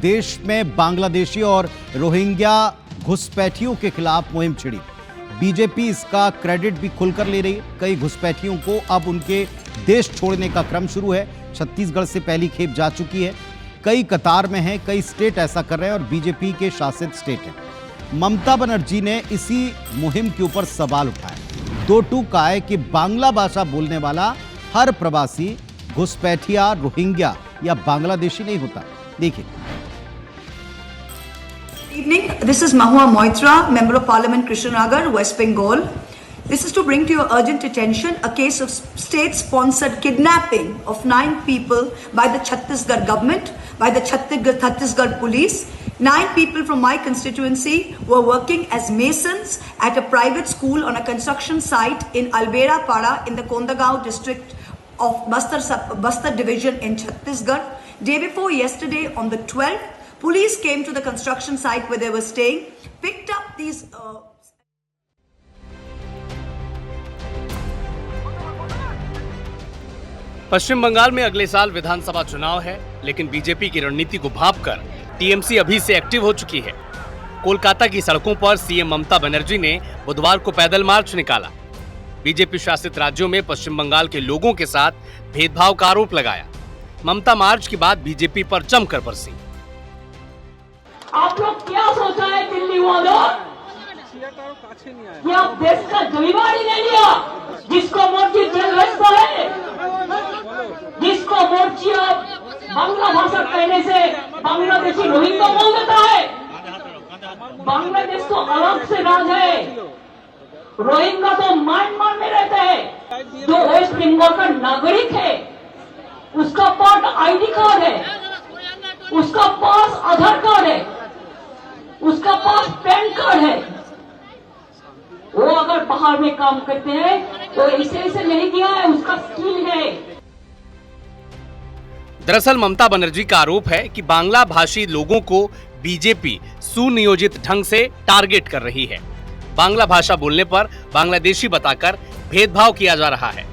देश में बांग्लादेशी और रोहिंग्या घुसपैठियों के खिलाफ मुहिम छिड़ी। बीजेपी इसका क्रेडिट भी खुलकर ले रही है। कई घुसपैठियों को अब उनके देश छोड़ने का क्रम शुरू है। छत्तीसगढ़ से पहली खेप जा चुकी है, कई कतार में हैं, कई स्टेट ऐसा कर रहे हैं और बीजेपी के शासित स्टेट हैं। ममता बनर्जी ने इसी मुहिम के ऊपर सवाल उठाया। दो टूक का है कि बांग्ला भाषा बोलने वाला हर प्रवासी घुसपैठिया, रोहिंग्या या बांग्लादेशी नहीं होता। देखिए। Evening. This is Mahua Moitra, Member of Parliament, Krishnanagar, West Bengal. This is to bring to your urgent attention a case of state-sponsored kidnapping of 9 people by the Chhattisgarh government, by the Chhattisgarh police. 9 people from my constituency were working as masons at a private school on a construction site in Albera Para in the Kondagaon district of Bastar division in Chhattisgarh. Day before yesterday, on the 12th, police came to the construction site where they were staying, picked up these पश्चिम बंगाल में अगले साल विधानसभा चुनाव है, लेकिन BJP की रणनीति को भांपकर TMC अभी से एक्टिव हो चुकी है। कोलकाता की सड़कों पर सीएम ममता बनर्जी ने बुधवार को पैदल मार्च निकाला। बीजेपी शासित राज्यों में पश्चिम बंगाल के लोगों के साथ भेदभाव का आरोप लगाया। ममता मार्च के बाद बीजेपी पर जमकर बरसी। आप लोग क्या सोचा है दिल्ली वालों कि आप देश का जिम्मेवारी ले लिया? जिसको मर्जी जेल भेजता है, जिसको मर्जी आप बांग्ला भाषा कहने से बांग्लादेशी रोहिंग्या बोल देता है। बांग्लादेश तो अलग से राज है, रोहिंग्या तो म्यांमार में रहते हैं। जो वेस्ट बंगाल का नागरिक है उसका पास आईडी कार्ड है, उसका पास आधार कार्ड है, उसका पास पैन कार्ड है। वो अगर बाहर में काम करते हैं तो इसे नहीं किया है, उसका स्किल है। दरअसल ममता बनर्जी का आरोप है कि बांग्ला भाषी लोगों को बीजेपी सुनियोजित ढंग से टारगेट कर रही है। बांग्ला भाषा बोलने पर बांग्लादेशी बताकर भेदभाव किया जा रहा है।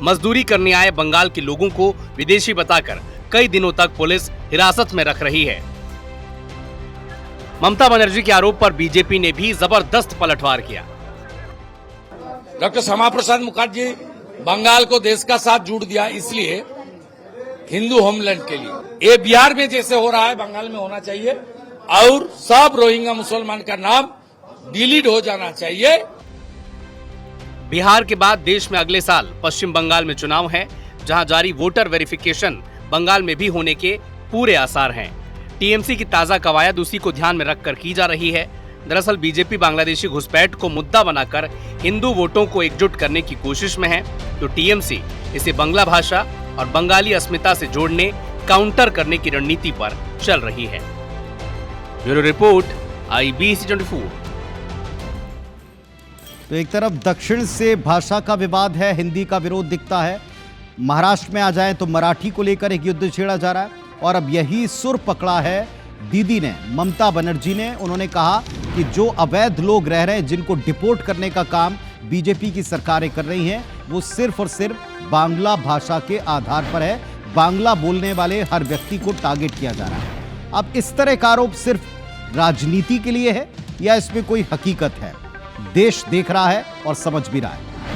मजदूरी करने आए बंगाल के लोगों को विदेशी बताकर कई दिनों तक पुलिस हिरासत में रख रही है। ममता बनर्जी के आरोप पर बीजेपी ने भी जबरदस्त पलटवार किया। डॉक्टर श्यामा प्रसाद मुखर्जी बंगाल को देश का साथ जोड़ दिया, इसलिए हिंदू होमलैंड के लिए ये बिहार में जैसे हो रहा है बंगाल में होना चाहिए और सब रोहिंग्या मुसलमान का नाम डिलीट हो जाना चाहिए। बिहार के बाद देश में अगले साल पश्चिम बंगाल में चुनाव है, जहां जारी वोटर वेरिफिकेशन बंगाल में भी होने के पूरे आसार हैं। टीएमसी की ताजा कवायद उसी को ध्यान में रखकर की जा रही है। दरअसल बीजेपी बांग्लादेशी घुसपैठ को मुद्दा बनाकर हिंदू वोटों को एकजुट करने की कोशिश में है, तो टीएमसी इसे बांग्ला भाषा और बंगाली अस्मिता से जोड़ने, काउंटर करने की रणनीति पर चल रही है। Bureau report, IBC 24। तो एक तरफ दक्षिण से भाषा का विवाद है, हिंदी का विरोध दिखता है। महाराष्ट्र में आ जाए तो मराठी को लेकर एक युद्ध छेड़ा जा रहा है और अब यही सुर पकड़ा है दीदी ने, ममता बनर्जी ने। उन्होंने कहा कि जो अवैध लोग रह रहे हैं, जिनको डिपोर्ट करने का काम बीजेपी की सरकारें कर रही हैं, वो सिर्फ और सिर्फ बांग्ला भाषा के आधार पर है। बांग्ला बोलने वाले हर व्यक्ति को टारगेट किया जा रहा है। अब इस तरह का आरोप सिर्फ राजनीति के लिए है या इसमें कोई हकीकत है? देश देख रहा है और समझ भी रहा है।